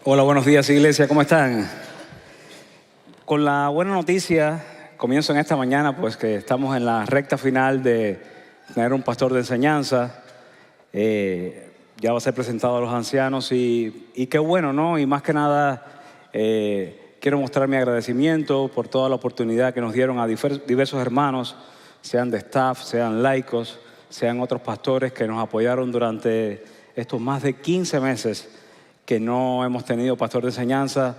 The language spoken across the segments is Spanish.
Hola, buenos días, iglesia, ¿cómo están? Con la buena noticia, comienzo en esta mañana, pues que estamos en la recta final de tener un pastor de enseñanza. Ya va a ser presentado a los ancianos y qué bueno, ¿no? Y más que nada, quiero mostrar mi agradecimiento por toda la oportunidad que nos dieron a diversos hermanos, sean de staff, sean laicos, sean otros pastores que nos apoyaron durante estos más de 15 meses que no hemos tenido pastor de enseñanza.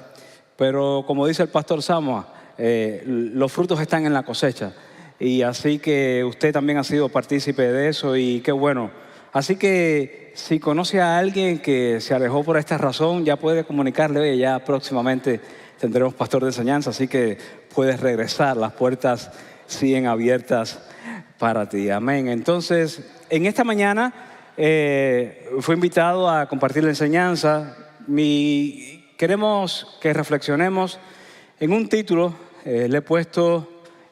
Pero como dice el pastor Samoa, los frutos están en la cosecha. Y así que usted también ha sido partícipe de eso y qué bueno. Así que si conoce a alguien que se alejó por esta razón, ya puede comunicarle, oye, ya próximamente tendremos pastor de enseñanza, así que puedes regresar, las puertas siguen abiertas para ti. Amén. Entonces, en esta mañana fui invitado a compartir la enseñanza. Queremos que reflexionemos en un título, le he puesto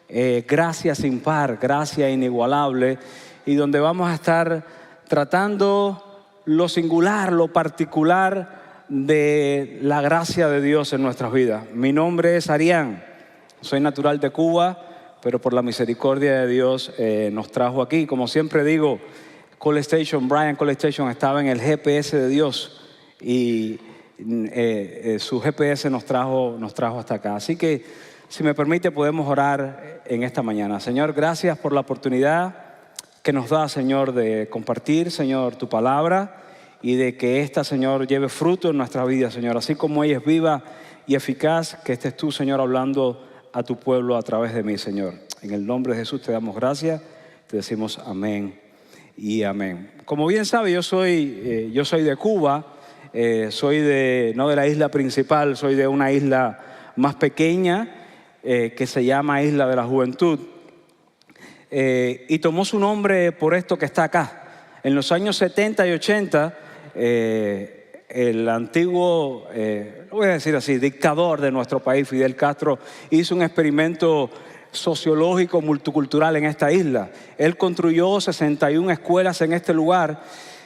Gracia sin par, gracia inigualable, y donde vamos a estar tratando lo singular, lo particular de la gracia de Dios en nuestras vidas. Mi nombre es Arián, soy natural de Cuba, pero por la misericordia de Dios nos trajo aquí. Como siempre digo, Brian College Station estaba en el GPS de Dios y su GPS nos trajo hasta acá. Así que, si me permite, podemos orar en esta mañana. Señor, gracias por la oportunidad que nos da, Señor, de compartir, Señor, tu palabra y de que esta, Señor, lleve fruto en nuestra vida, Señor. Así como ella es viva y eficaz, que estés tú, Señor, hablando a tu pueblo a través de mí, Señor. En el nombre de Jesús te damos gracias, te decimos amén y amén. Como bien sabe, yo soy de Cuba, soy no de la isla principal, soy de una isla más pequeña que se llama Isla de la Juventud. Y tomó su nombre por esto que está acá. En los años 70 y 80, el antiguo, lo voy a decir así, dictador de nuestro país, Fidel Castro, hizo un experimento sociológico multicultural en esta isla. Él construyó 61 escuelas en este lugar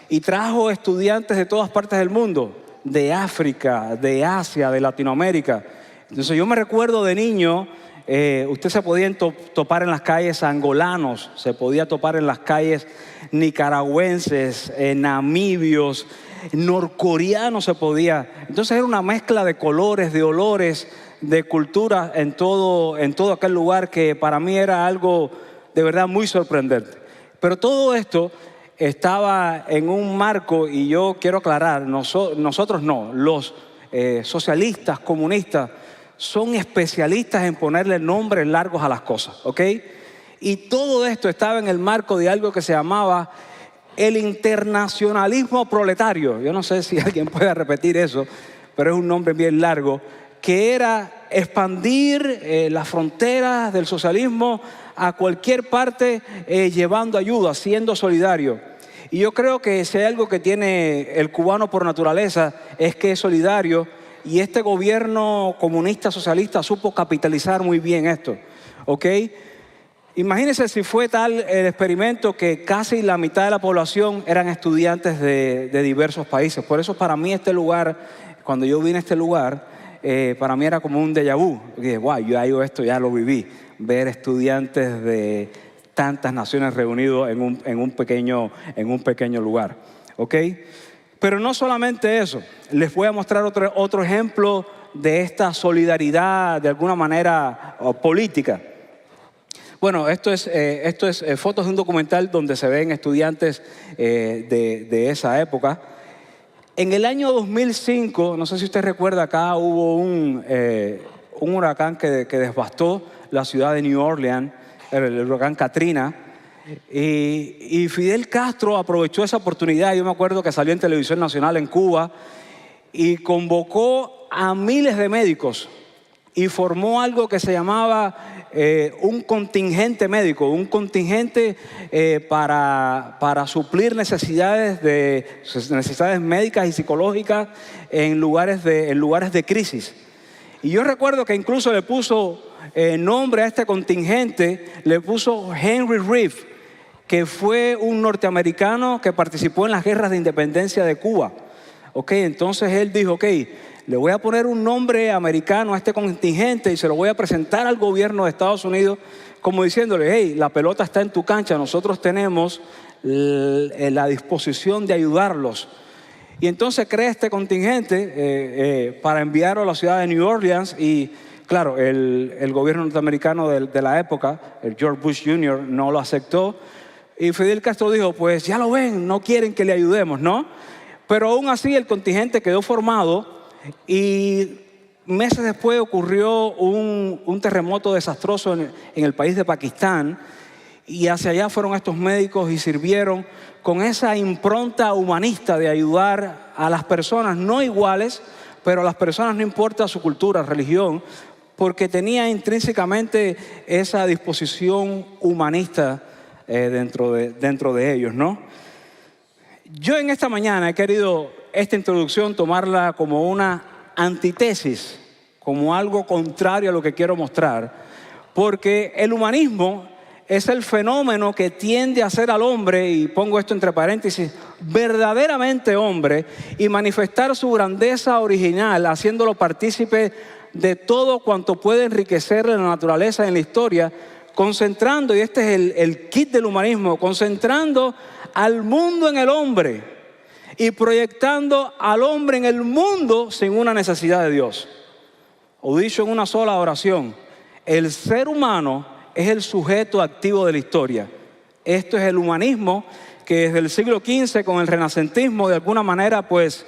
y trajo estudiantes de todas partes del mundo, de África, de Asia, de Latinoamérica. Entonces yo me recuerdo de niño, usted se podía topar en las calles angolanos, se podía topar en las calles nicaragüenses, namibios, norcoreanos se podía. Entonces era una mezcla de colores, de olores, de culturas en todo aquel lugar que para mí era algo de verdad muy sorprendente. Pero todo esto estaba en un marco, y yo quiero aclarar, nosotros no, los socialistas, comunistas, son especialistas en ponerle nombres largos a las cosas, ¿ok? Y todo esto estaba en el marco de algo que se llamaba el internacionalismo proletario. Yo no sé si alguien puede repetir eso, pero es un nombre bien largo, que era expandir las fronteras del socialismo a cualquier parte, llevando ayuda, siendo solidario. Y yo creo que si hay algo que tiene el cubano por naturaleza, es que es solidario. Y este gobierno comunista socialista supo capitalizar muy bien esto, ¿ok? Imagínense si fue tal el experimento que casi la mitad de la población eran estudiantes de diversos países. Por eso para mí este lugar, cuando yo vine a este lugar, para mí era como un déjà vu. Dije, wow, yo esto ya lo viví. Ver estudiantes de tantas naciones reunidos en un pequeño lugar, ¿ok? Pero no solamente eso, les voy a mostrar otro ejemplo de esta solidaridad de alguna manera política. Bueno, esto es fotos de un documental donde se ven estudiantes de esa época. En el año 2005, no sé si usted recuerda, acá hubo un huracán que devastó la ciudad de New Orleans, el huracán Katrina. Y Fidel Castro aprovechó esa oportunidad. Yo me acuerdo que salió en televisión nacional en Cuba y convocó a miles de médicos y formó algo que se llamaba un contingente médico, un contingente para suplir necesidades médicas y psicológicas en lugares de crisis. Y yo recuerdo que incluso le puso nombre a este contingente, le puso Henry Reeve. que fue un norteamericano que participó en las guerras de independencia de Cuba. Entonces él dijo, le voy a poner un nombre americano a este contingente y se lo voy a presentar al gobierno de Estados Unidos como diciéndole, hey, la pelota está en tu cancha, nosotros tenemos la disposición de ayudarlos. Y entonces crea este contingente para enviarlo a la ciudad de New Orleans y claro, el gobierno norteamericano de la época, el George Bush Jr., no lo aceptó. Y Fidel Castro dijo, pues ya lo ven, no quieren que le ayudemos, ¿no? Pero aún así el contingente quedó formado y meses después ocurrió un terremoto desastroso en el país de Pakistán y hacia allá fueron estos médicos y sirvieron con esa impronta humanista de ayudar a las personas no iguales, pero a las personas no importa su cultura, religión, porque tenía intrínsecamente esa disposición humanista dentro de ellos, ¿no? Yo en esta mañana he querido esta introducción tomarla como una antítesis, como algo contrario a lo que quiero mostrar, porque el humanismo es el fenómeno que tiende a hacer al hombre, y pongo esto entre paréntesis, verdaderamente hombre, y manifestar su grandeza original, haciéndolo partícipe de todo cuanto puede enriquecer la naturaleza en la historia, concentrando, y este es el kit del humanismo, concentrando al mundo en el hombre y proyectando al hombre en el mundo sin una necesidad de Dios. O dicho en una sola oración, el ser humano es el sujeto activo de la historia. Esto es el humanismo que desde el siglo XV con el renacentismo de alguna manera pues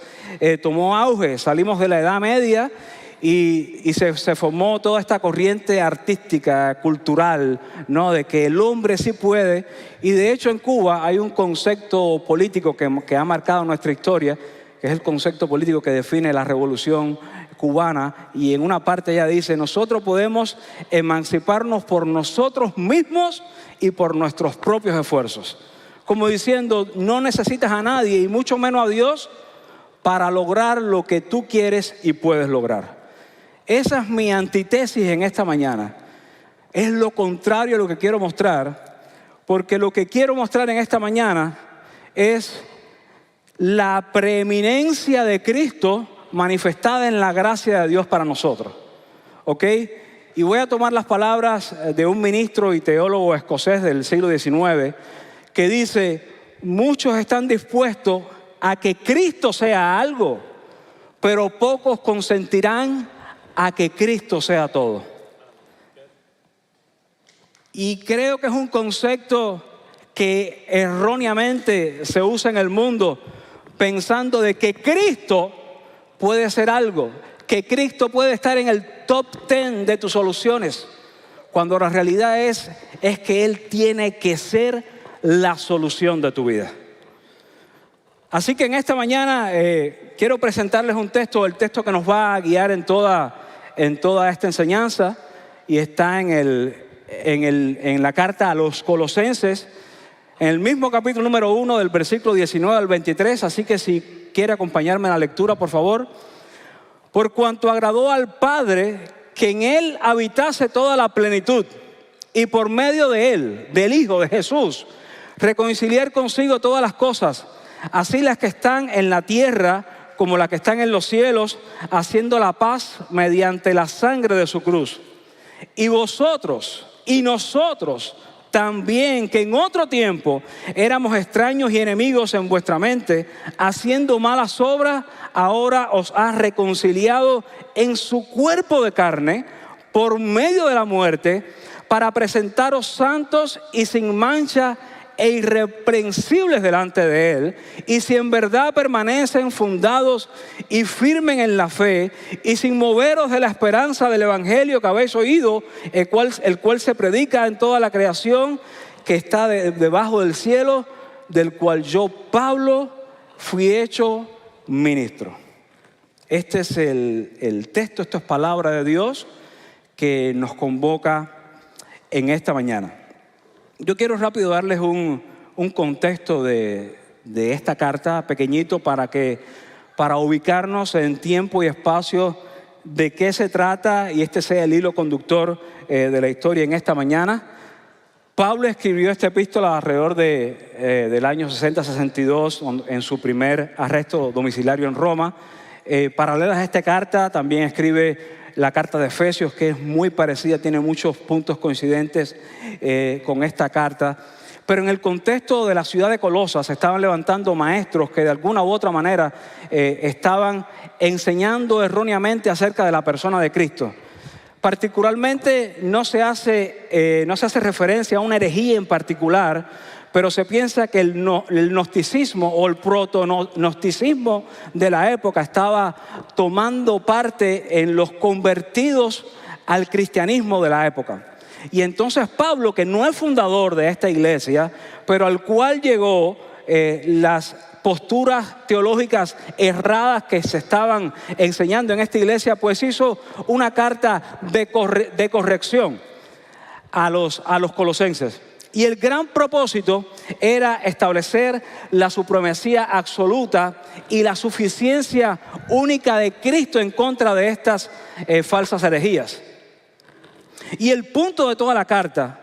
tomó auge. Salimos de la Edad Media y se formó toda esta corriente artística, cultural, ¿no? De que el hombre sí puede. Y de hecho en Cuba hay un concepto político que ha marcado nuestra historia, que es el concepto político que define la revolución cubana, y en una parte ella dice, nosotros podemos emanciparnos por nosotros mismos y por nuestros propios esfuerzos. Como diciendo, no necesitas a nadie y mucho menos a Dios para lograr lo que tú quieres y puedes lograr. Esa es mi antítesis en esta mañana. Es lo contrario a lo que quiero mostrar, porque lo que quiero mostrar en esta mañana es la preeminencia de Cristo manifestada en la gracia de Dios para nosotros. Y voy a tomar las palabras de un ministro y teólogo escocés del siglo XIX que dice, muchos están dispuestos a que Cristo sea algo, pero pocos consentirán a que Cristo sea todo. Y creo que es un concepto que erróneamente se usa en el mundo pensando de que Cristo puede ser algo, que Cristo puede estar en el top 10 de tus soluciones, cuando la realidad es que Él tiene que ser la solución de tu vida. Así que en esta mañana quiero presentarles un texto, el texto que nos va a guiar en toda esta enseñanza, y está en la carta a los Colosenses, en el mismo capítulo número 1 del versículo 19 al 23, así que si quiere acompañarme en la lectura, por favor. Por cuanto agradó al Padre que en Él habitase toda la plenitud, y por medio de Él, del Hijo de Jesús, reconciliar consigo todas las cosas, así las que están en la tierra como las que están en los cielos, haciendo la paz mediante la sangre de su cruz. Y vosotros y nosotros también, que en otro tiempo éramos extraños y enemigos en vuestra mente, haciendo malas obras, ahora os ha reconciliado en su cuerpo de carne por medio de la muerte, para presentaros santos y sin mancha e irreprensibles delante de Él. Y si en verdad permanecen fundados y firmes en la fe, y sin moveros de la esperanza del evangelio que habéis oído, el cual se predica en toda la creación que está debajo del cielo, del cual yo, Pablo, fui hecho ministro. Este es el texto, esto es palabra de Dios que nos convoca en esta mañana. Yo quiero rápido darles un contexto de esta carta, pequeñito, para ubicarnos en tiempo y espacio de qué se trata, y este sea el hilo conductor de la historia en esta mañana. Pablo escribió esta epístola alrededor del año 60-62, en su primer arresto domiciliario en Roma. Paralelas a esta carta, también escribe la carta de Efesios, que es muy parecida, tiene muchos puntos coincidentes con esta carta. Pero en el contexto de la ciudad de Colosas se estaban levantando maestros que de alguna u otra manera estaban enseñando erróneamente acerca de la persona de Cristo. Particularmente no se hace referencia a una herejía en particular, pero se piensa que el gnosticismo o el proto-gnosticismo de la época estaba tomando parte en los convertidos al cristianismo de la época. Y entonces Pablo, que no es fundador de esta iglesia, pero al cual llegó las posturas teológicas erradas que se estaban enseñando en esta iglesia, pues hizo una carta de corrección a los colosenses. Y el gran propósito era establecer la supremacía absoluta y la suficiencia única de Cristo en contra de estas falsas herejías. Y el punto de toda la carta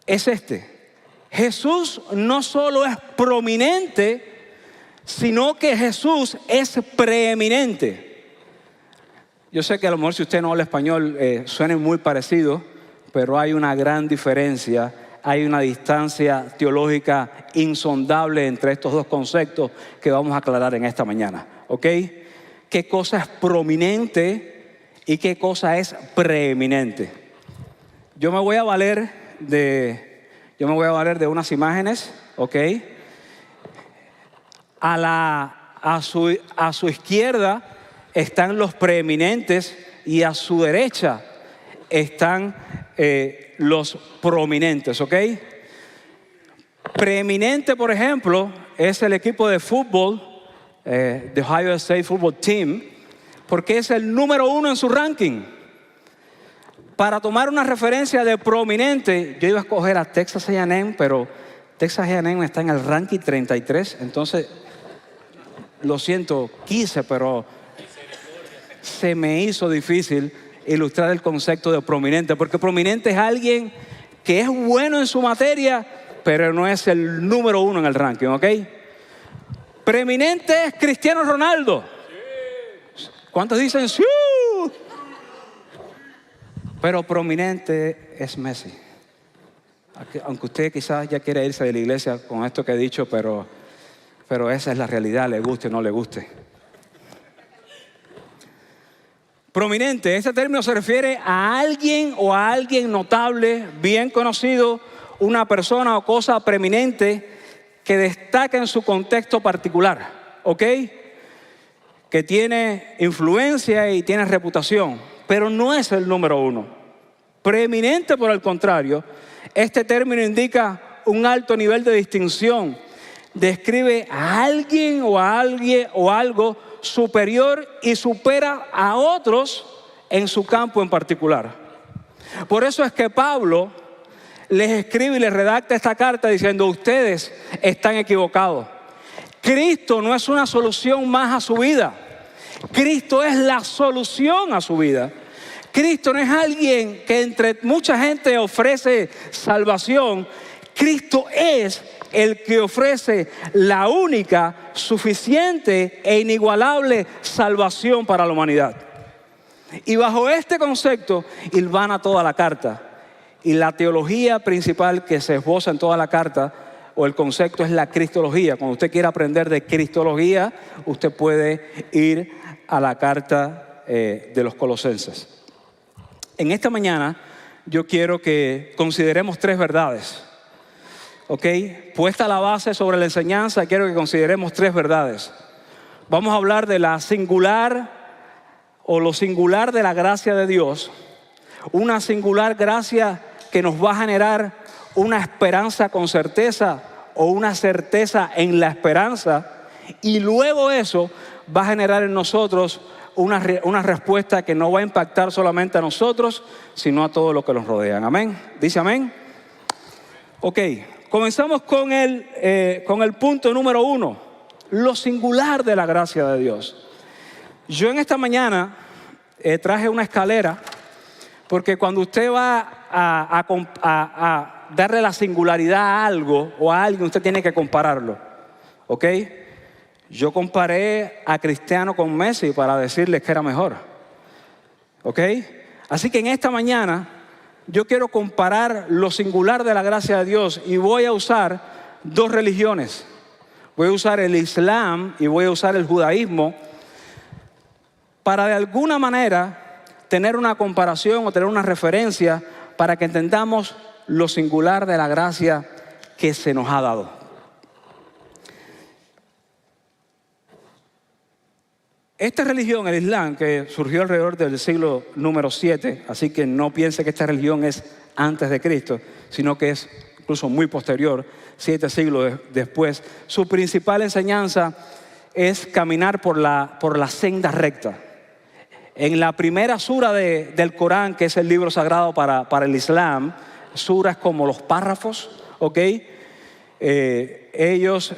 es este: Jesús no solo es prominente, sino que Jesús es preeminente. Yo sé que a lo mejor si usted no habla español suena muy parecido, pero hay una gran diferencia, hay una distancia teológica insondable entre estos dos conceptos que vamos a aclarar en esta mañana, ¿ok? ¿Qué cosa es prominente y qué cosa es preeminente? Yo me voy a valer de unas imágenes, ¿ok? A su izquierda están los preeminentes y a su derecha están los prominentes, ¿ok? Preeminente, por ejemplo, es el equipo de fútbol, the Ohio State Football Team, porque es el número 1 en su ranking. Para tomar una referencia de prominente, yo iba a escoger a Texas A&M, pero Texas A&M está en el ranking 33, entonces, lo siento, quise, pero se me hizo difícil ilustrar el concepto de prominente, porque prominente es alguien que es bueno en su materia, pero no es el número 1 en el ranking, ¿ok? Preeminente es Cristiano Ronaldo. ¿Cuántos dicen sí? Pero prominente es Messi. Aunque usted quizás ya quiere irse de la iglesia con esto que he dicho, pero esa es la realidad, le guste o no le guste. Prominente, este término se refiere a alguien o a alguien notable, bien conocido, una persona o cosa preeminente que destaca en su contexto particular, ¿ok? Que tiene influencia y tiene reputación, pero no es el número 1. Preeminente, por el contrario, este término indica un alto nivel de distinción. Describe a alguien o algo superior y supera a otros en su campo en particular. Por eso es que Pablo les escribe y les redacta esta carta diciendo: ustedes están equivocados. Cristo no es una solución más a su vida. Cristo es la solución a su vida. Cristo no es alguien que entre mucha gente ofrece salvación. Cristo es el que ofrece la única, suficiente e inigualable salvación para la humanidad. Y bajo este concepto hilvana toda la carta. Y la teología principal que se esboza en toda la carta, o el concepto, es la cristología. Cuando usted quiera aprender de cristología, usted puede ir a la carta de los Colosenses. En esta mañana yo quiero que consideremos 3 verdades. ¿Ok? Puesta la base sobre la enseñanza, quiero que consideremos 3 verdades. Vamos a hablar de la singular o lo singular de la gracia de Dios. Una singular gracia que nos va a generar una esperanza con certeza o una certeza en la esperanza. Y luego eso va a generar en nosotros una respuesta que no va a impactar solamente a nosotros, sino a todos los que nos rodean. Amén. ¿Dice amén? Ok. Comenzamos con el punto número 1, lo singular de la gracia de Dios. Yo en esta mañana traje una escalera, porque cuando usted va a darle la singularidad a algo o a alguien, usted tiene que compararlo. ¿Ok? Yo comparé a Cristiano con Messi para decirles que era mejor. ¿Ok? Así que en esta mañana yo quiero comparar lo singular de la gracia de Dios y voy a usar dos religiones. Voy a usar el Islam y voy a usar el judaísmo para de alguna manera tener una comparación o tener una referencia para que entendamos lo singular de la gracia que se nos ha dado. Esta religión, el Islam, que surgió alrededor del siglo número 7, así que no piense que esta religión es antes de Cristo, sino que es incluso muy posterior, 7 siglos después. Su principal enseñanza es caminar por la senda recta. En la primera sura del Corán, que es el libro sagrado para el Islam, suras como los párrafos, ¿ok? Ellos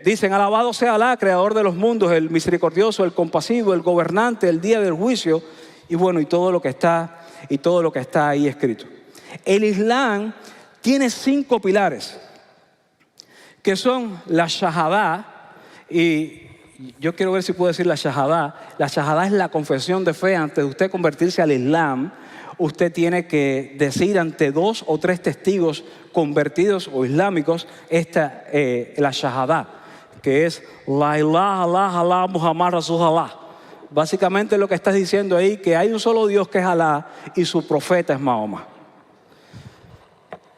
dicen: alabado sea Alá, creador de los mundos, el misericordioso, el compasivo, el gobernante, el día del juicio, y bueno, y todo lo que está ahí escrito. El Islam tiene 5 pilares, que son la shahadá, y yo quiero ver si puedo decir la shahadá. La shahadá es la confesión de fe. Antes de usted convertirse al Islam, usted tiene que decir ante 2 o 3 testigos convertidos o islámicos la shahadá, que es la ilaha illallah Muhammad Rasulullah. Básicamente lo que estás diciendo ahí, que hay un solo Dios que es Alá y su profeta es Mahoma.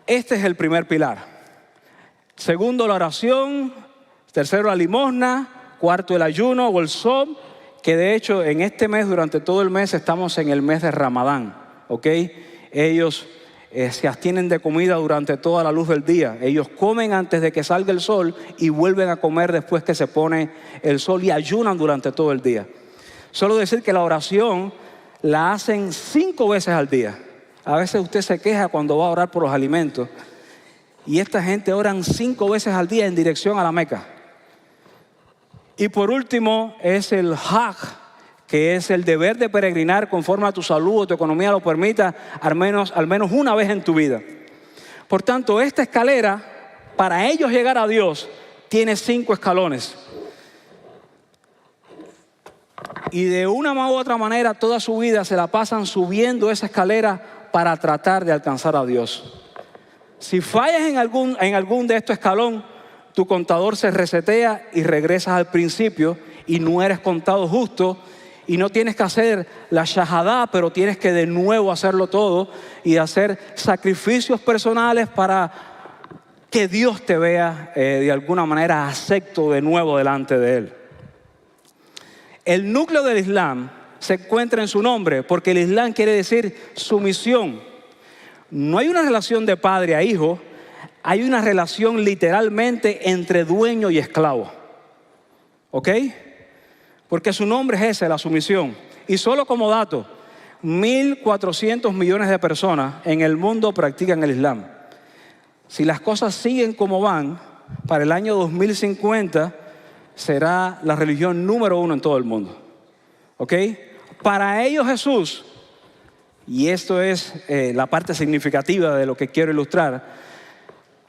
Este es el primer pilar. Segundo, la oración. Tercero, la limosna. Cuarto, el ayuno o el som, que de hecho en este mes, durante todo el mes, estamos en el mes de Ramadán. ¿Ok? Ellos se abstienen de comida durante toda la luz del día. Ellos comen antes de que salga el sol y vuelven a comer después que se pone el sol, y ayunan durante todo el día. Solo decir que la oración la hacen 5 veces al día. A veces usted se queja cuando va a orar por los alimentos, y esta gente oran 5 veces al día en dirección a la Meca. Y por último es el Hajj, que es el deber de peregrinar conforme a tu salud o tu economía lo permita, al menos una vez en tu vida. Por tanto, esta escalera, para ellos llegar a Dios, tiene 5 escalones. Y de una u otra manera, toda su vida se la pasan subiendo esa escalera para tratar de alcanzar a Dios. Si fallas en algún de estos escalones, tu contador se resetea y regresas al principio y no eres contado justo. Y no tienes que hacer la shahadá, pero tienes que de nuevo hacerlo todo y hacer sacrificios personales para que Dios te vea de alguna manera acepto de nuevo delante de Él. El núcleo del Islam se encuentra en su nombre, porque el Islam quiere decir sumisión. No hay una relación de padre a hijo, hay una relación literalmente entre dueño y esclavo. ¿Ok? Porque su nombre es ese, la sumisión. Y solo como dato, 1.400 millones de personas en el mundo practican el Islam. Si las cosas siguen como van, para el año 2050 será la religión número 1 en todo el mundo. ¿Ok? Para ellos Jesús, y esto es la parte significativa de lo que quiero ilustrar,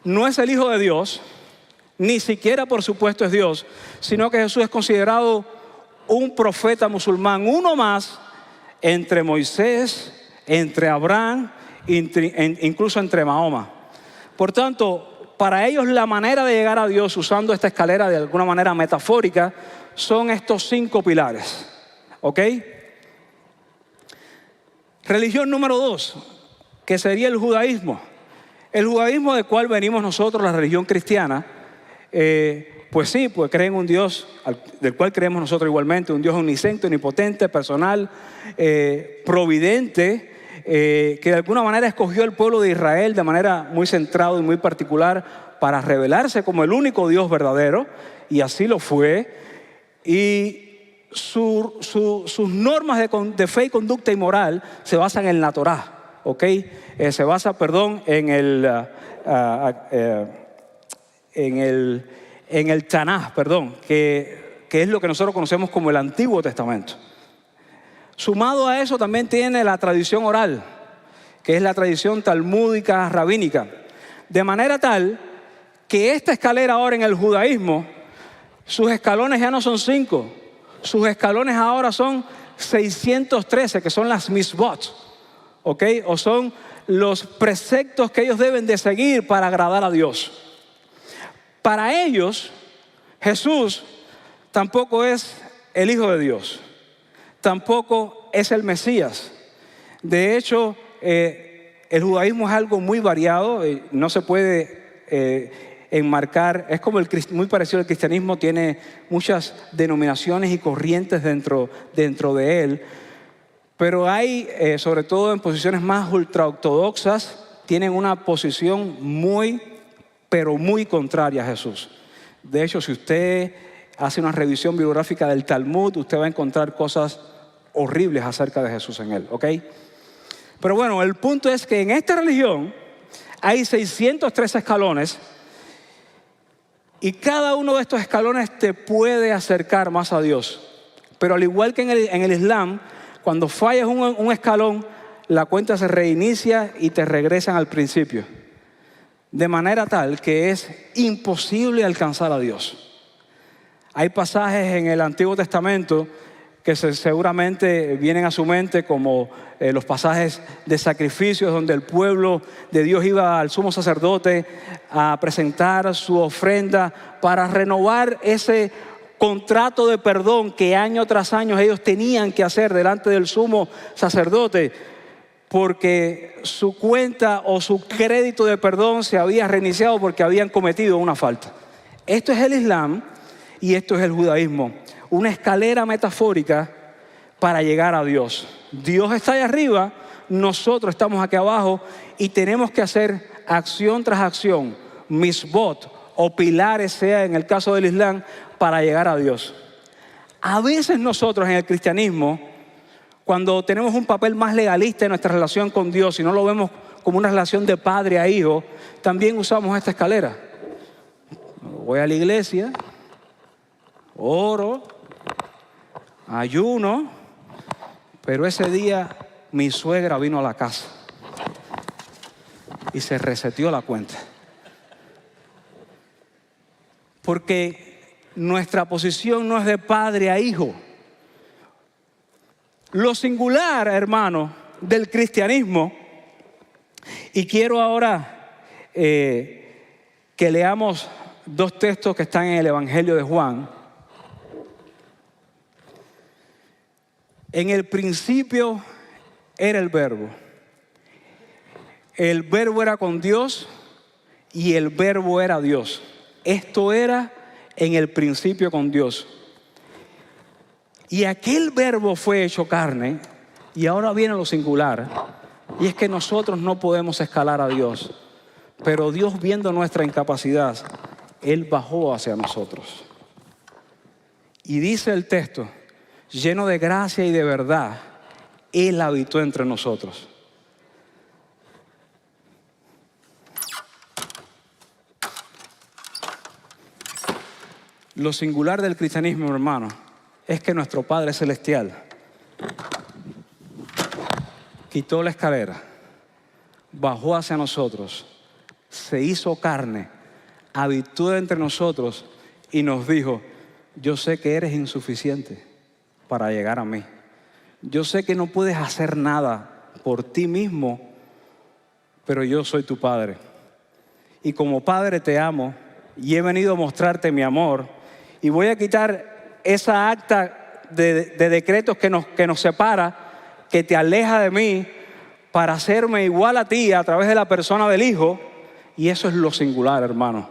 no es el Hijo de Dios, ni siquiera por supuesto es Dios, sino que Jesús es considerado un profeta musulmán, uno más entre Moisés, entre Abraham, incluso entre Mahoma. Por tanto, para ellos la manera de llegar a Dios usando esta escalera de alguna manera metafórica son estos 5 pilares. ¿Ok? Religión número 2, que sería el judaísmo. El judaísmo del cual venimos nosotros, la religión cristiana, pues sí, pues creen un Dios del cual creemos nosotros igualmente, un Dios omnisciente, omnipotente, personal, providente, que de alguna manera escogió al pueblo de Israel de manera muy centrada y muy particular para revelarse como el único Dios verdadero, y así lo fue. Y sus normas de fe y conducta y moral se basan en la Torá. ¿Ok? Se basa, en el Tanaj, que es lo que nosotros conocemos como el Antiguo Testamento. Sumado a eso también tiene la tradición oral, que es la tradición talmúdica rabínica. De manera tal que esta escalera ahora en el judaísmo, sus escalones ya no son 5, sus escalones ahora son 613, que son las misbot, ¿ok? O son los preceptos que ellos deben de seguir para agradar a Dios. Para ellos, Jesús tampoco es el Hijo de Dios, tampoco es el Mesías. De hecho, el judaísmo es algo muy variado, no se puede enmarcar, es como muy parecido al cristianismo, tiene muchas denominaciones y corrientes dentro de él, pero hay, sobre todo en posiciones más ultraortodoxas, tienen una posición pero muy contraria a Jesús. De hecho, si usted hace una revisión bibliográfica del Talmud, usted va a encontrar cosas horribles acerca de Jesús en él, ¿ok? Pero bueno, el punto es que en esta religión hay 603 escalones y cada uno de estos escalones te puede acercar más a Dios. Pero al igual que en el Islam, cuando fallas un escalón, la cuenta se reinicia y te regresan al principio. De manera tal que es imposible alcanzar a Dios. Hay pasajes en el Antiguo Testamento que seguramente vienen a su mente como los pasajes de sacrificios donde el pueblo de Dios iba al sumo sacerdote a presentar su ofrenda para renovar ese contrato de perdón que año tras año ellos tenían que hacer delante del sumo sacerdote, porque su cuenta o su crédito de perdón se había reiniciado porque habían cometido una falta. Esto es el Islam y esto es el judaísmo. Una escalera metafórica para llegar a Dios. Dios está ahí arriba, nosotros estamos aquí abajo y tenemos que hacer acción tras acción, misbot o pilares, sea en el caso del Islam, para llegar a Dios. A veces nosotros en el cristianismo, cuando tenemos un papel más legalista en nuestra relación con Dios y no lo vemos como una relación de padre a hijo, también usamos esta escalera. Voy a la iglesia, oro, ayuno, pero ese día mi suegra vino a la casa y se reseteó la cuenta. Porque nuestra posición no es de padre a hijo. Lo singular, hermano, del cristianismo, y quiero ahora que leamos dos textos que están en el Evangelio de Juan. En el principio era el Verbo. El Verbo era con Dios y el Verbo era Dios. Esto era en el principio con Dios. Y aquel Verbo fue hecho carne, y ahora viene lo singular, y es que nosotros no podemos escalar a Dios, pero Dios, viendo nuestra incapacidad, Él bajó hacia nosotros. Y dice el texto, lleno de gracia y de verdad, Él habitó entre nosotros. Lo singular del cristianismo, hermano, es que nuestro Padre Celestial quitó la escalera, bajó hacia nosotros, se hizo carne, habitó entre nosotros y nos dijo, yo sé que eres insuficiente para llegar a mí. Yo sé que no puedes hacer nada por ti mismo, pero yo soy tu Padre. Y como Padre te amo y he venido a mostrarte mi amor y voy a quitar esa acta de decretos que nos separa, que te aleja de mí, para hacerme igual a ti a través de la persona del Hijo. Y eso es lo singular, hermano.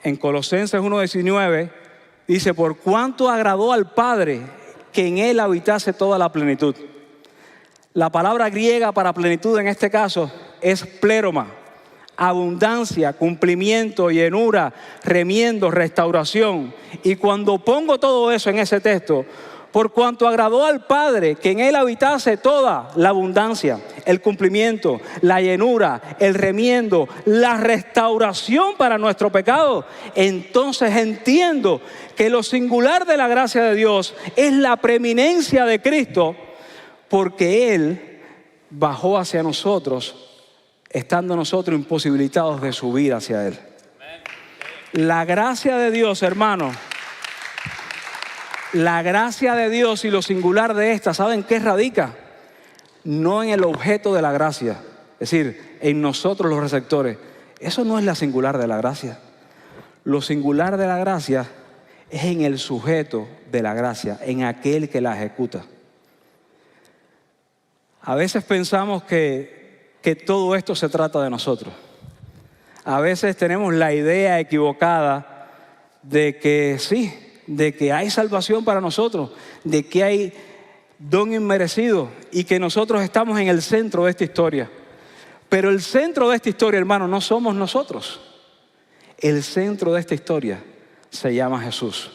En Colosenses 1:19 dice, por cuanto agradó al Padre que en Él habitase toda la plenitud. La palabra griega para plenitud en este caso es pléroma. Abundancia, cumplimiento, llenura, remiendo, restauración. Y cuando pongo todo eso en ese texto, por cuanto agradó al Padre que en Él habitase toda la abundancia, el cumplimiento, la llenura, el remiendo, la restauración para nuestro pecado, entonces entiendo que lo singular de la gracia de Dios es la preeminencia de Cristo, porque Él bajó hacia nosotros estando nosotros imposibilitados de subir hacia Él. La gracia de Dios, hermano, la gracia de Dios y lo singular de esta, ¿saben qué radica? No en el objeto de la gracia, es decir, en nosotros los receptores. Eso no es la singular de la gracia. Lo singular de la gracia es en el sujeto de la gracia, en aquel que la ejecuta. A veces pensamos que todo esto se trata de nosotros. A veces tenemos la idea equivocada de que sí, de que hay salvación para nosotros, de que hay don inmerecido y que nosotros estamos en el centro de esta historia. Pero el centro de esta historia, hermano, no somos nosotros. El centro de esta historia se llama Jesús.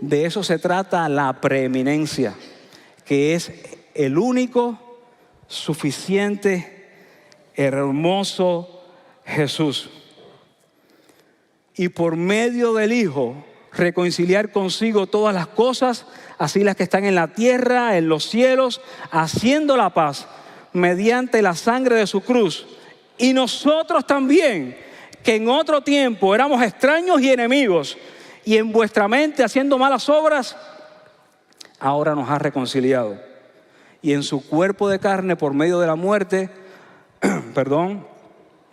De eso se trata la preeminencia, que es el único, suficiente, hermoso Jesús. Y por medio del Hijo, reconciliar consigo todas las cosas, así las que están en la tierra, en los cielos, haciendo la paz mediante la sangre de su cruz. Y nosotros también, que en otro tiempo éramos extraños y enemigos, y en vuestra mente haciendo malas obras, ahora nos ha reconciliado. Y en su cuerpo de carne, por medio de la muerte,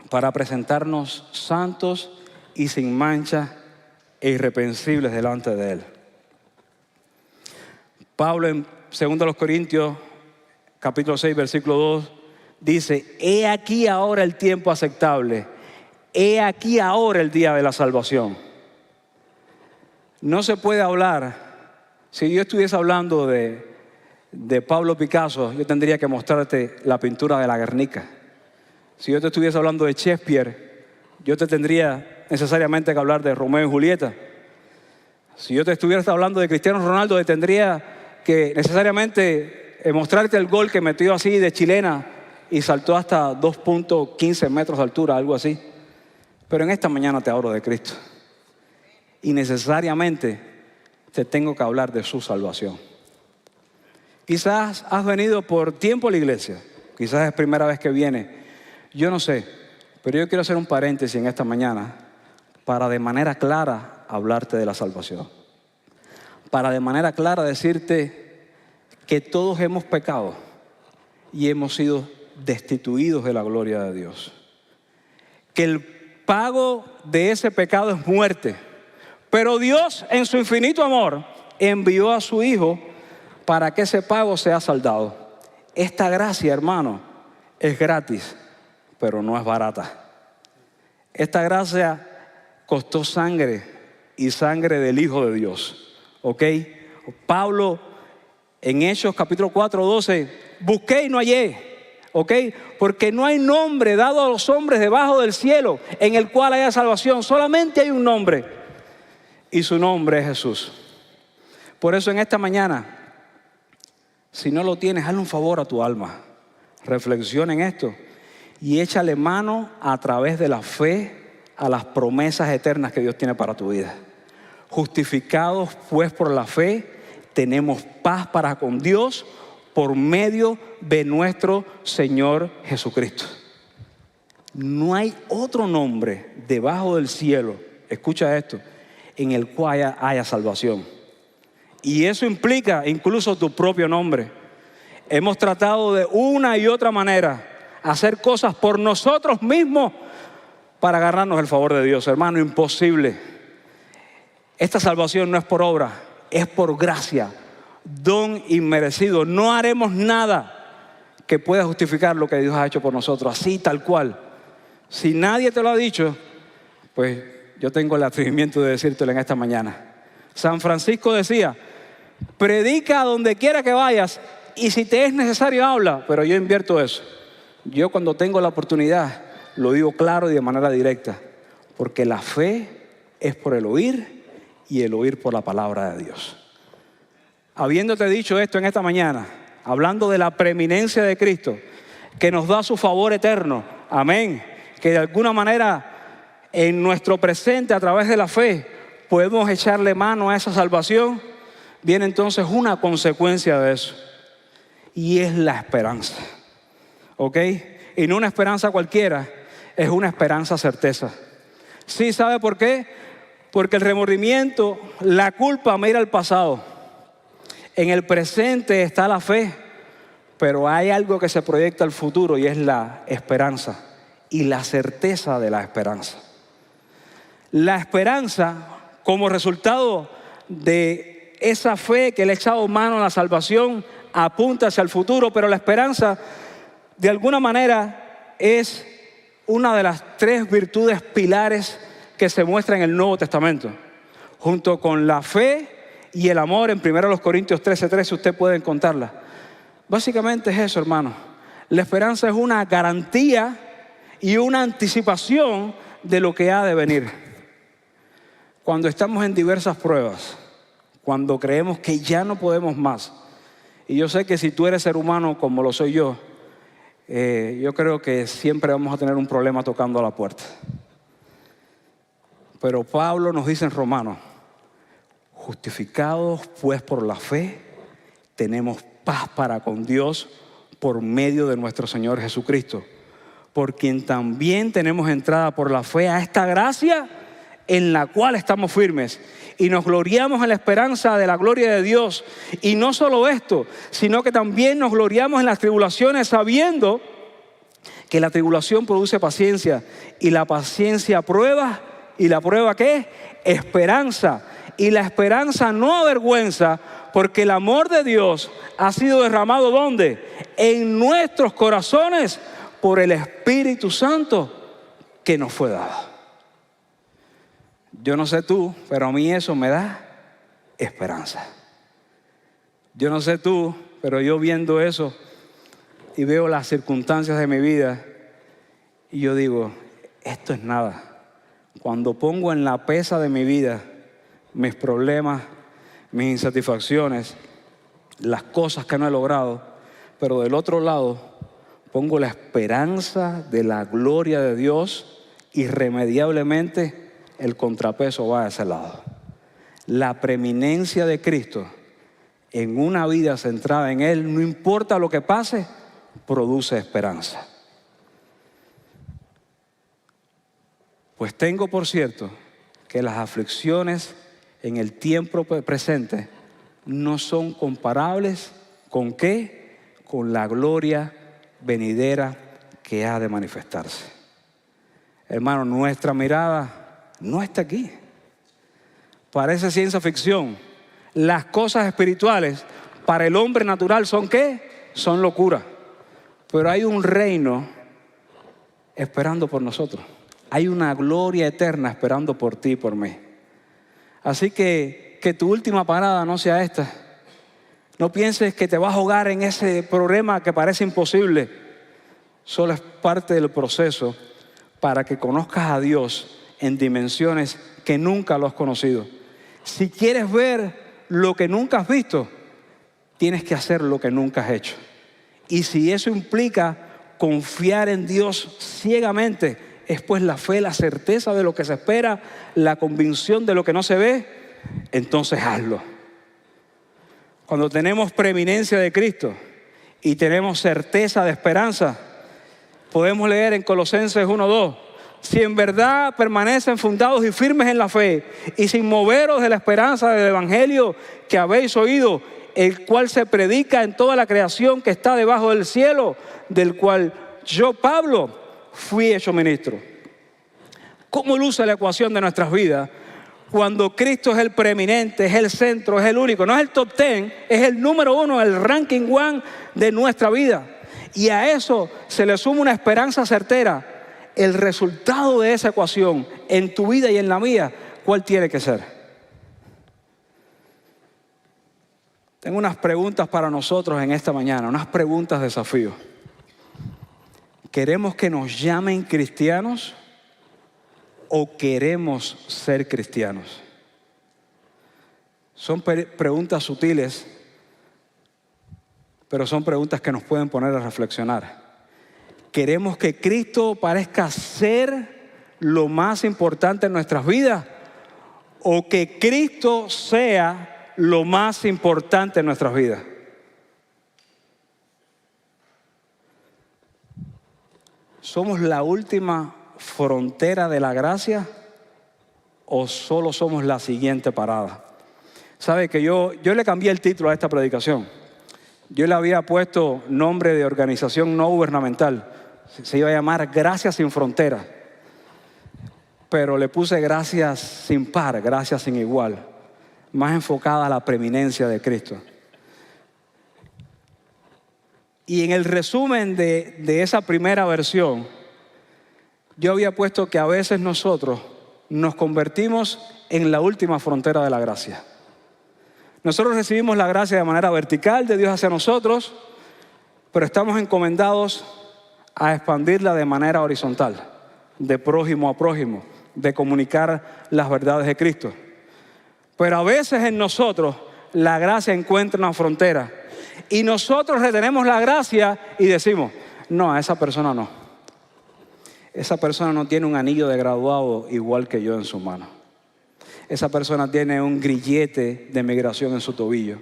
para presentarnos santos y sin mancha e irreprensibles delante de Él. Pablo en 2 Corintios, capítulo 6, versículo 2, dice: he aquí ahora el tiempo aceptable, he aquí ahora el día de la salvación. No se puede hablar, si yo estuviese hablando de Pablo Picasso, yo tendría que mostrarte la pintura de la Guernica. Si yo te estuviese hablando de Shakespeare, yo te tendría necesariamente que hablar de Romeo y Julieta. Si yo te estuviera hablando de Cristiano Ronaldo, te tendría que necesariamente mostrarte el gol que metió así de chilena y saltó hasta 2.15 metros de altura, algo así. Pero en esta mañana te hablo de Cristo. Y necesariamente te tengo que hablar de su salvación. Quizás has venido por tiempo a la iglesia, quizás es primera vez que vienes, yo no sé, pero yo quiero hacer un paréntesis en esta mañana para de manera clara hablarte de la salvación. Para de manera clara decirte que todos hemos pecado y hemos sido destituidos de la gloria de Dios. Que el pago de ese pecado es muerte. Pero Dios, en su infinito amor, envió a su Hijo para que ese pago sea saldado. Esta gracia, hermano, es gratis, pero no es barata. Esta gracia costó sangre y sangre del Hijo de Dios. ¿Ok? Pablo, en Hechos capítulo 4, 12, busqué y no hallé. ¿Ok? Porque no hay nombre dado a los hombres debajo del cielo en el cual haya salvación. Solamente hay un nombre. Y su nombre es Jesús. Por eso en esta mañana, si no lo tienes, hazle un favor a tu alma. Reflexiona en esto y échale mano a través de la fe a las promesas eternas que Dios tiene para tu vida. Justificados pues por la fe, tenemos paz para con Dios por medio de nuestro Señor Jesucristo. No hay otro nombre debajo del cielo, escucha esto, en el cual haya salvación. Y eso implica incluso tu propio nombre. Hemos tratado de una y otra manera hacer cosas por nosotros mismos para ganarnos el favor de Dios. Hermano, imposible. Esta salvación no es por obra, es por gracia, don inmerecido. No haremos nada que pueda justificar lo que Dios ha hecho por nosotros, así tal cual. Si nadie te lo ha dicho, pues yo tengo el atrevimiento de decírtelo en esta mañana. San Francisco decía: predica donde quiera que vayas y si te es necesario habla, pero yo invierto eso. Yo cuando tengo la oportunidad lo digo claro y de manera directa, porque la fe es por el oír y el oír por la palabra de Dios. Habiéndote dicho esto en esta mañana, hablando de la preeminencia de Cristo, que nos da su favor eterno, amén, que de alguna manera en nuestro presente a través de la fe podemos echarle mano a esa salvación, viene entonces una consecuencia de eso y es la esperanza. ¿Ok? y no una esperanza cualquiera, es una esperanza certeza. Sí, ¿sabe por qué? Porque el remordimiento, la culpa mira al pasado. En el presente está la fe, pero hay algo que se proyecta al futuro y es la esperanza y la certeza de la esperanza. La esperanza, como resultado de esa fe que le ha echado mano a la salvación, apunta hacia el futuro, pero la esperanza, de alguna manera, es una de las 3 virtudes pilares que se muestran en el Nuevo Testamento, junto con la fe y el amor. En 1 Corintios 13:13 usted puede encontrarla. Básicamente es eso, hermano. La esperanza es una garantía y una anticipación de lo que ha de venir. Cuando estamos en diversas pruebas, cuando creemos que ya no podemos más, y yo sé que si tú eres ser humano como lo soy yo creo que siempre vamos a tener un problema tocando a la puerta. Pero Pablo nos dice en Romanos: justificados pues por la fe, tenemos paz para con Dios por medio de nuestro Señor Jesucristo, por quien también tenemos entrada por la fe a esta gracia en la cual estamos firmes y nos gloriamos en la esperanza de la gloria de Dios. Y no solo esto, sino que también nos gloriamos en las tribulaciones, sabiendo que la tribulación produce paciencia, y la paciencia prueba, y la prueba ¿qué? Esperanza. Y la esperanza no avergüenza, porque el amor de Dios ha sido derramado ¿dónde? En nuestros corazones por el Espíritu Santo que nos fue dado. Yo no sé tú, pero a mí eso me da esperanza. Yo no sé tú, pero yo viendo eso y veo las circunstancias de mi vida y yo digo, esto es nada. Cuando pongo en la pesa de mi vida mis problemas, mis insatisfacciones, las cosas que no he logrado, pero del otro lado pongo la esperanza de la gloria de Dios, irremediablemente el contrapeso va a ese lado. La preeminencia de Cristo en una vida centrada en Él, no importa lo que pase, produce esperanza. Pues tengo por cierto que las aflicciones en el tiempo presente no son comparables ¿con qué? Con la gloria venidera que ha de manifestarse. Hermano, nuestra mirada no está aquí. Parece ciencia ficción. Las cosas espirituales para el hombre natural son ¿qué? Son locura. Pero hay un reino esperando por nosotros. Hay una gloria eterna esperando por ti y por mí. Así que tu última parada no sea esta. No pienses que te vas a ahogar en ese problema que parece imposible. Solo es parte del proceso para que conozcas a Dios en dimensiones que nunca lo has conocido. Si quieres ver lo que nunca has visto, tienes que hacer lo que nunca has hecho. Y si eso implica confiar en Dios ciegamente, es pues la fe, la certeza de lo que se espera, la convicción de lo que no se ve, entonces hazlo. Cuando tenemos preeminencia de Cristo y tenemos certeza de esperanza, podemos leer en Colosenses 1:2, si en verdad permanecen fundados y firmes en la fe y sin moveros de la esperanza del evangelio que habéis oído, el cual se predica en toda la creación que está debajo del cielo, del cual yo, Pablo, fui hecho ministro. ¿Cómo luce la ecuación de nuestras vidas cuando Cristo es el preeminente, es el centro, es el único? No es el top 10, es el número 1, el ranking 1 de nuestra vida. Y a eso se le suma una esperanza certera. El resultado de esa ecuación en tu vida y en la mía, ¿cuál tiene que ser? Tengo unas preguntas para nosotros en esta mañana, unas preguntas desafío. ¿Queremos que nos llamen cristianos o queremos ser cristianos? Son preguntas sutiles, pero son preguntas que nos pueden poner a reflexionar. ¿Queremos que Cristo parezca ser lo más importante en nuestras vidas o que Cristo sea lo más importante en nuestras vidas? ¿somos la última frontera de la gracia o solo somos la siguiente parada? ¿Sabe que yo le cambié el título a esta predicación? Yo le había puesto nombre de organización no gubernamental. Se iba a llamar Gracias sin Fronteras. Pero le puse gracias sin par, gracias sin igual. Más enfocada a la preeminencia de Cristo. Y en el resumen de esa primera versión, yo había puesto que a veces nosotros nos convertimos en la última frontera de la gracia. Nosotros recibimos la gracia de manera vertical de Dios hacia nosotros, pero estamos encomendados a expandirla de manera horizontal, de prójimo a prójimo, de comunicar las verdades de Cristo. Pero a veces en nosotros la gracia encuentra una frontera y nosotros retenemos la gracia y decimos, no, a esa persona no. Esa persona no tiene un anillo de graduado igual que yo en su mano. Esa persona tiene un grillete de migración en su tobillo.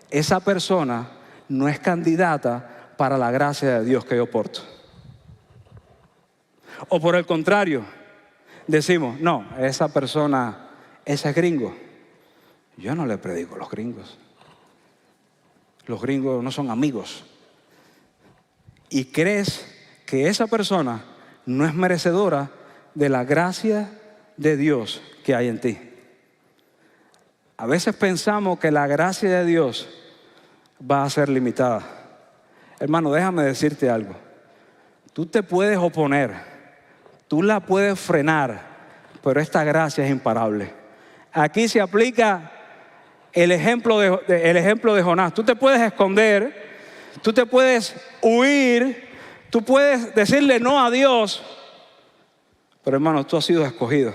Esa persona no es candidata para la gracia de Dios que yo porto. O por el contrario, decimos, no, esa persona, ese es gringo. Yo no le predico a los gringos. Los gringos no son amigos. Y crees que esa persona no es merecedora de la gracia de Dios que hay en ti. A veces pensamos que la gracia de Dios va a ser limitada. Hermano, déjame decirte algo. Tú te puedes oponer, tú la puedes frenar, pero esta gracia es imparable. Aquí se aplica el ejemplo de Jonás. Tú te puedes esconder, tú te puedes huir, tú puedes decirle no a Dios, pero hermano, tú has sido escogido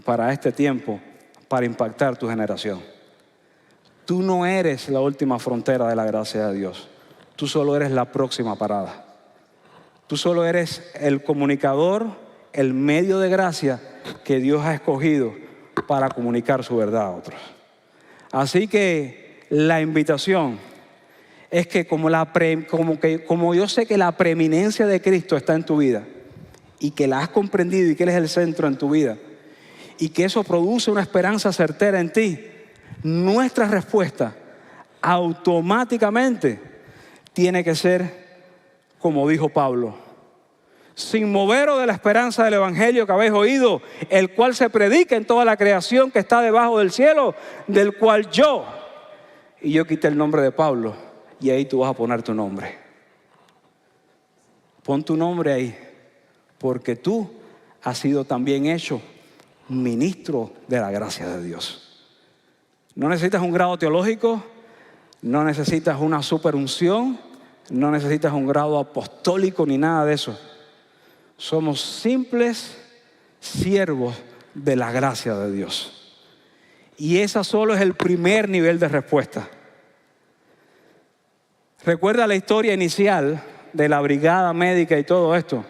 para este tiempo, para impactar tu generación. Tú no eres la última frontera de la gracia de Dios. Tú solo eres la próxima parada. Tú solo eres el comunicador, el medio de gracia que Dios ha escogido para comunicar su verdad a otros. Así que la invitación es que como yo sé que la preeminencia de Cristo está en tu vida y que la has comprendido y que Él es el centro en tu vida, y que eso produce una esperanza certera en ti, nuestra respuesta automáticamente tiene que ser como dijo Pablo: sin moveros de la esperanza del evangelio que habéis oído, el cual se predica en toda la creación que está debajo del cielo, del cual yo quité el nombre de Pablo, y ahí tú vas a poner tu nombre. Pon tu nombre ahí, porque tú has sido también hecho ministro de la gracia de Dios. No necesitas un grado teológico, no necesitas una superunción, no necesitas un grado apostólico ni nada de eso. Somos simples siervos de la gracia de Dios. Y ese solo es el primer nivel de respuesta. Recuerda la historia inicial de la brigada médica y todo esto.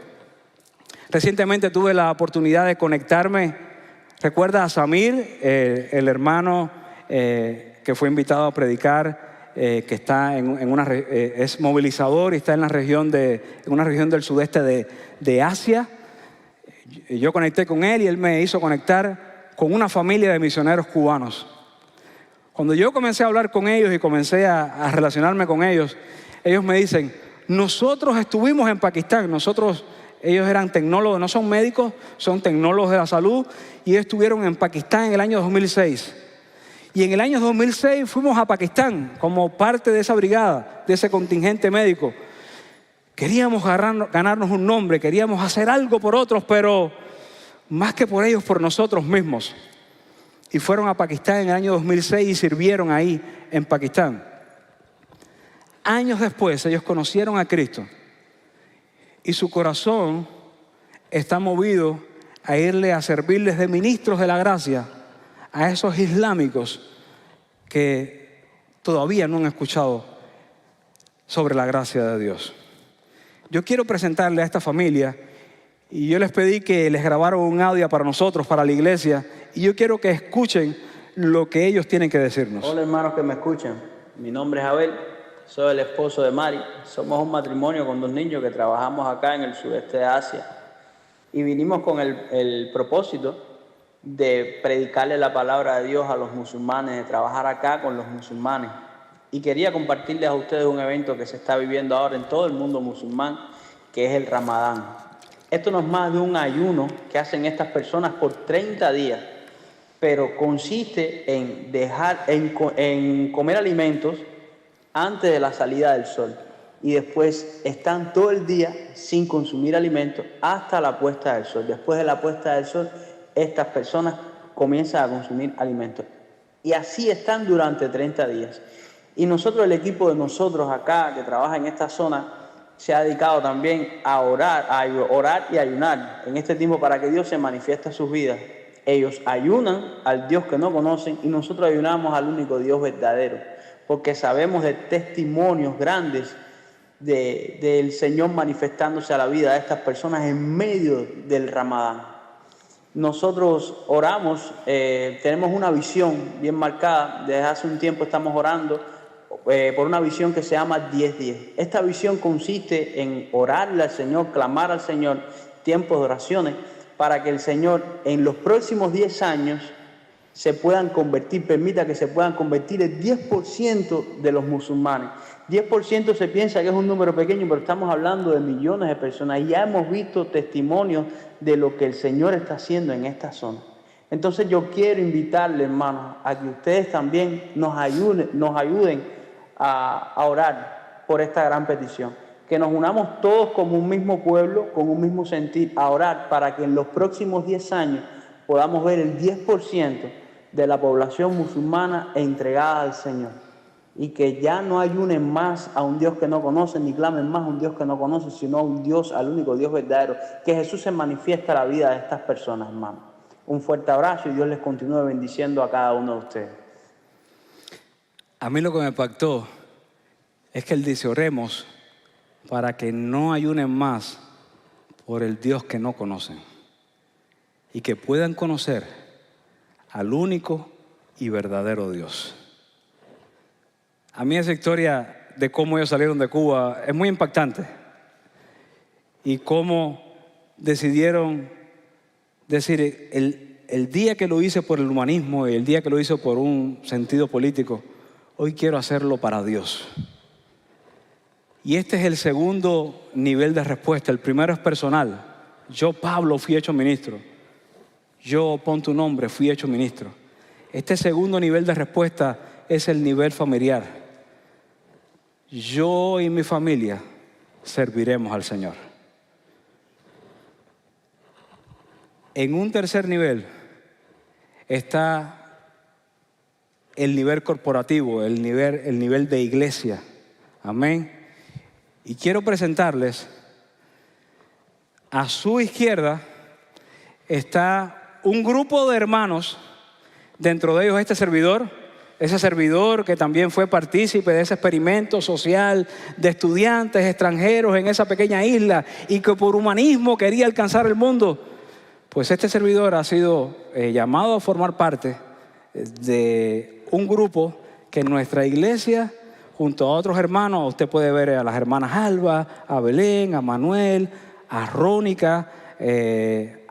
Recientemente tuve la oportunidad de conectarme. Recuerda a Samir, el hermano que fue invitado a predicar, que está es movilizador y está en una región del sudeste de Asia. Yo conecté con él y él me hizo conectar con una familia de misioneros cubanos. Cuando yo comencé a hablar con ellos y comencé a relacionarme con ellos, ellos me dicen, nosotros estuvimos en Pakistán, ellos eran tecnólogos, no son médicos, son tecnólogos de la salud, y ellos estuvieron en Pakistán en el año 2006. Y en el año 2006 fuimos a Pakistán como parte de esa brigada, de ese contingente médico. Queríamos ganarnos un nombre, queríamos hacer algo por otros, pero más que por ellos, por nosotros mismos. Y fueron a Pakistán en el año 2006 y sirvieron ahí en Pakistán. Años después ellos conocieron a Cristo y su corazón está movido a irle a servirles de ministros de la gracia a esos islámicos que todavía no han escuchado sobre la gracia de Dios. Yo quiero presentarle a esta familia y yo les pedí que les grabaran un audio para nosotros, para la iglesia, y yo quiero que escuchen lo que ellos tienen que decirnos. Hola hermanos que me escuchan, mi nombre es Abel, Soy el esposo de Mari. Somos un matrimonio con 2 niños que trabajamos acá en el sudeste de Asia. Y vinimos con el propósito de predicarle la palabra de Dios a los musulmanes, de trabajar acá con los musulmanes. Y quería compartirles a ustedes un evento que se está viviendo ahora en todo el mundo musulmán, que es el Ramadán. Esto no es más de un ayuno que hacen estas personas por 30 días, pero consiste en comer alimentos antes de la salida del sol y después están todo el día sin consumir alimentos hasta la puesta del sol. Después de la puesta del sol, estas personas comienzan a consumir alimentos y así están durante 30 días. Y nosotros, el equipo de nosotros acá que trabaja en esta zona, se ha dedicado también a orar y ayunar en este tiempo para que Dios se manifieste en sus vidas. Ellos ayunan al Dios que no conocen y nosotros ayunamos al único Dios verdadero, porque sabemos de testimonios grandes del Señor manifestándose a la vida de estas personas en medio del Ramadán. Nosotros oramos, tenemos una visión bien marcada. Desde hace un tiempo estamos orando por una visión que se llama 10-10. Esta visión consiste en orarle al Señor, clamar al Señor, tiempos de oraciones, para que el Señor en los próximos 10 años se puedan convertir, permita que se puedan convertir el 10% de los musulmanes. 10% se piensa que es un número pequeño, pero estamos hablando de millones de personas y ya hemos visto testimonios de lo que el Señor está haciendo en esta zona. Entonces yo quiero invitarles, hermanos, a que ustedes también nos ayuden a orar por esta gran petición. Que nos unamos todos como un mismo pueblo, con un mismo sentir, a orar para que en los próximos 10 años podamos ver el 10% de la población musulmana entregada al Señor. Y que ya no ayunen más a un Dios que no conocen, ni clamen más a un Dios que no conocen, sino a un Dios, al único Dios verdadero. Que Jesús se manifiesta en la vida de estas personas, hermanos. Un fuerte abrazo y Dios les continúe bendiciendo a cada uno de ustedes. A mí lo que me impactó es que él dice, oremos para que no ayunen más por el Dios que no conocen y que puedan conocer al único y verdadero Dios. A mí esa historia de cómo ellos salieron de Cuba es muy impactante y cómo decidieron decir, el día que lo hice por el humanismo y el día que lo hice por un sentido político, hoy quiero hacerlo para Dios. Y este es el segundo nivel de respuesta. El primero es personal. Yo, Pablo, fui hecho ministro. Yo, pon tu nombre, fui hecho ministro. Este segundo nivel de respuesta es el nivel familiar. Yo y mi familia serviremos al Señor. En un tercer nivel está el nivel corporativo, el nivel de iglesia. Amén. Y quiero presentarles, a su izquierda está un grupo de hermanos, dentro de ellos este servidor, ese servidor que también fue partícipe de ese experimento social de estudiantes extranjeros en esa pequeña isla y que por humanismo quería alcanzar el mundo. Pues este servidor ha sido llamado a formar parte de un grupo que en nuestra iglesia, junto a otros hermanos, usted puede ver a las hermanas Alba, a Belén, a Manuel, a Rónica,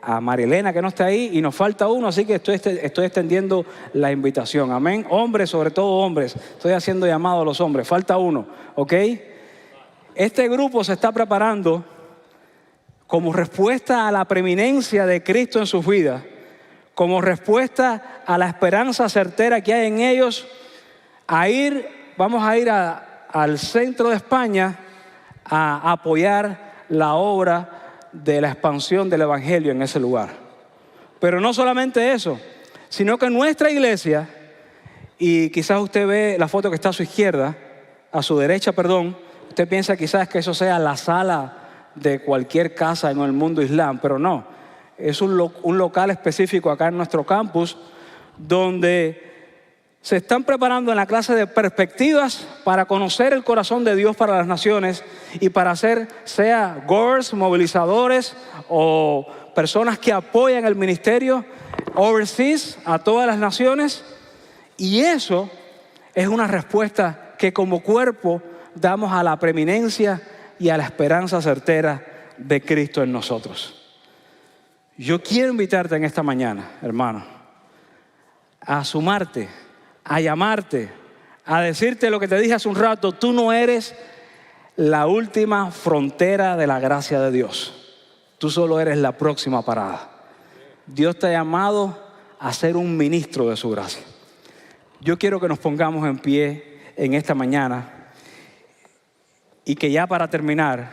a Marilena que no está ahí y nos falta uno, así que estoy extendiendo la invitación. Amén. Hombres, sobre todo hombres, estoy haciendo llamado a los hombres, falta uno, ¿ok? Este grupo se está preparando como respuesta a la preeminencia de Cristo en sus vidas, como respuesta a la esperanza certera que hay en ellos, vamos a ir al centro de España a apoyar la obra de la expansión del Evangelio en ese lugar. Pero no solamente eso, sino que nuestra iglesia, y quizás usted ve la foto que está a su izquierda, a su derecha, perdón, usted piensa quizás que eso sea la sala de cualquier casa en el mundo islam, pero no, es un local específico acá en nuestro campus donde se están preparando en la clase de perspectivas para conocer el corazón de Dios para las naciones y para hacer, sea goers, movilizadores o personas que apoyan el ministerio overseas a todas las naciones. Y eso es una respuesta que como cuerpo damos a la preeminencia y a la esperanza certera de Cristo en nosotros. Yo quiero invitarte en esta mañana, hermano, a sumarte, a llamarte, a decirte lo que te dije hace un rato: tú no eres la última frontera de la gracia de Dios. Tú solo eres la próxima parada. Dios te ha llamado a ser un ministro de su gracia. Yo quiero que nos pongamos en pie en esta mañana y que ya para terminar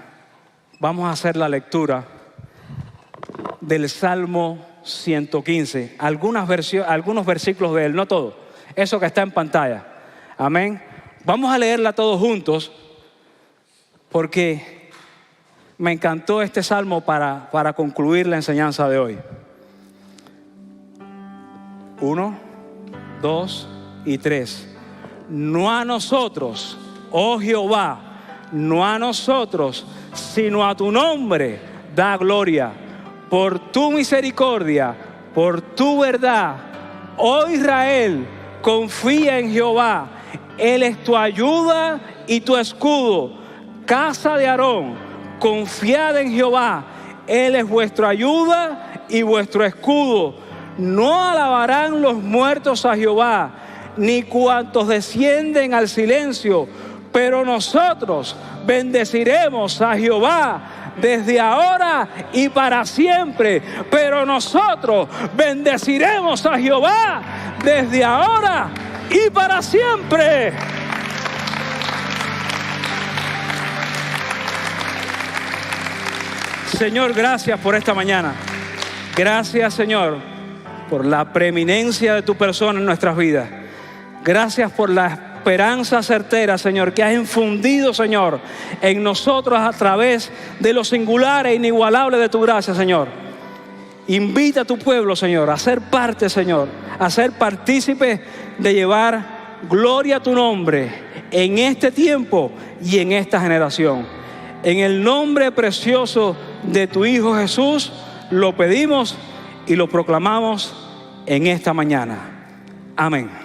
vamos a hacer la lectura del Salmo 115. Algunos versículos de él, no todo. Eso que está en pantalla. Amén. Vamos a leerla todos juntos porque me encantó este salmo para concluir la enseñanza de hoy. 1, 2 y 3. No a nosotros, oh Jehová, no a nosotros, sino a tu nombre da gloria. Por tu misericordia, por tu verdad, oh Israel, confía en Jehová. Él es tu ayuda y tu escudo. Casa de Aarón, confiad en Jehová. Él es vuestra ayuda y vuestro escudo. No alabarán los muertos a Jehová, ni cuantos descienden al silencio, pero nosotros bendeciremos a Jehová desde ahora y para siempre. Pero nosotros bendeciremos a Jehová desde ahora y para siempre. Señor, gracias por esta mañana. Gracias, Señor, por la preeminencia de tu persona en nuestras vidas. Gracias por la esperanza certera, Señor, que has infundido, Señor, en nosotros a través de lo singular e inigualable de tu gracia, Señor. Invita a tu pueblo, Señor, a ser parte, Señor, a ser partícipe de llevar gloria a tu nombre en este tiempo y en esta generación. En el nombre precioso de tu Hijo Jesús, lo pedimos y lo proclamamos en esta mañana. Amén.